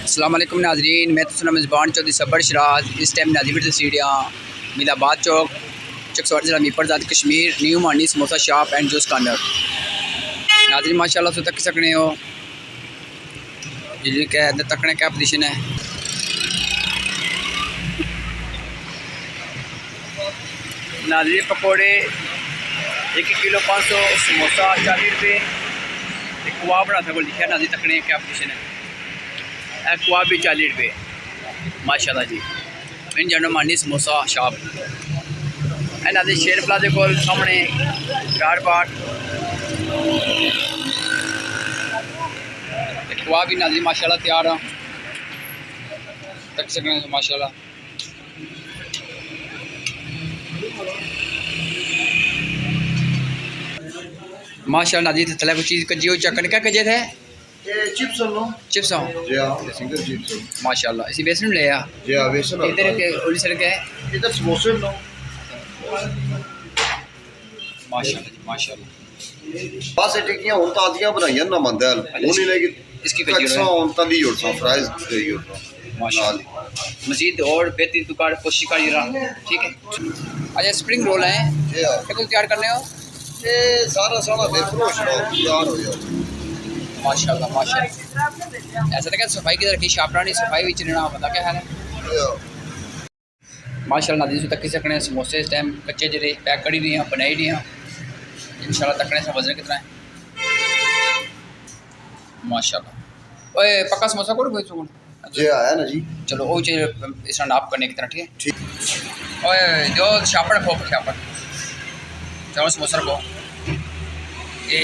अस्सलाम वालेकुम नाज़रीन, मैं तो मेज़बान चौधरी सबर शराज। इस टाइम नाज़रीन तस्वीरियाँ हमीदाबाद चौक चक्सवारी ज़िला मीरपुर कश्मीर न्यू मानी samosa shop and juice corner. नाज़रीन माशाल्लाह से तक सकने हो जी क्या तकने क्या पोजीशन है। नाज़रीन पकौड़े 1 किलो 500, समोसा 40 रुपये, एक कबाब बना था लिखा है। नाज़रीन तकने क्या पोजीशन है। कबाब भी 40 रुपये माशाल्लाह जी। इन जानो मानी समोसा शॉप है नाज़रीन शेर प्लाजे को सामने गाड़ बाट। कबाब भी नाज़रीन माशाल्लाह तैयार है, तक सकने माशाल्लाह। माशाल्लाह नाज़रीन तला कुछ चीज़ कजी हो चक्कर क्या कजे थे चिप्स लो चिप्स हो जी हां, सिंगल चिप्स माशाल्लाह। इसी बेसन ले आ जी हां, बेसन इधर के उली सर के इधर समोसे लो माशाल्लाह जी माशाल्लाह। बस टिक्कियां हुन ताजियां बनाईयां ना मंदल उन्हीं ने इसकी कच्चा हुन तली और फ्राइज दे और माशाल्लाह। मज़ीद और बेहतरीन दुकान कोशिश करिए रहा, ठीक है। अच्छा स्प्रिंग रोल है जी हां, क्या कुछ तैयार करने हो ये सारा मेरपुर स्टॉक तैयार हो गया माशाल्लाह माशाल्लाह। ऐसा लगा सफाई की रखी शापरानी सफाई भी चलना पता क्या हाल है माशाल्लाह। नाज़रीन तक सकने समोसे इस टाइम कच्चे जरे पैक करी रही हैं बनाई रही हैं इंशाल्लाह। तकने से वजन कितना है माशाल्लाह। ओए पक्का समोसा कोड कोई सुन जी आया ना जी। चलो वो चीज़ इस नाप करने की तरह ठीक है ठीक। ओए जो शापर रखो शापर चलो समोसा रखो ये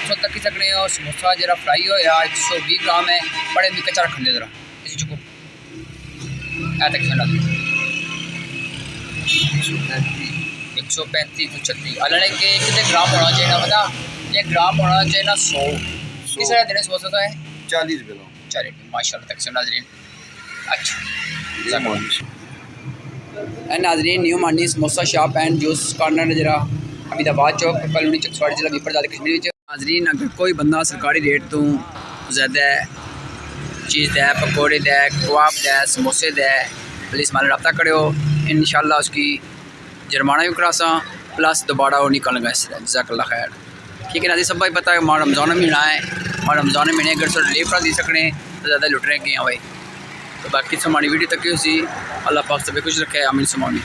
100 तक ही सकने और समोसा जरा फ्राई हो या 120 ग्राम है बड़े भी कच्चा रखने जरा इसी चुको तक 135 तो 36 अलग के कितने ग्राम होना चाहिए ना पता। 1 ग्राम होना चाहिए ना 100 किस तरह देने समोसा तो है 40 रुपये 40 माशाल्लाह। तक से नाज़रीन अच्छा नाज़रीन न्यू मानी samosa shop and juice corner जरा हमीदाबाद चौक कॉलोनी चकसवारी ज़िला मीरपुर कश्मीर। नाज़रीन अगर कोई बंदा सरकारी रेट तो ज़्यादा चीज़ दे पकौड़े दे कबाब दे समोसे दे प्लीज़ माल रब्ता करो इंशाल्लाह उसकी जुर्माना भी करासा प्लस दोबारा वो निकल गए जज़ाकल्लाह खैर ठीक है। नाज़रीन सब भाई पता है हमारा रमज़ान महीना है हमारा रमज़ान महीने अगर सर रिलीफ दी सकने तो ज़्यादा लुट रहे हैं भाई। तो बाकी हमारी वीडियो तक ही उसी अल्लाह पाक सभी कुछ रखे आमीन सुमानी।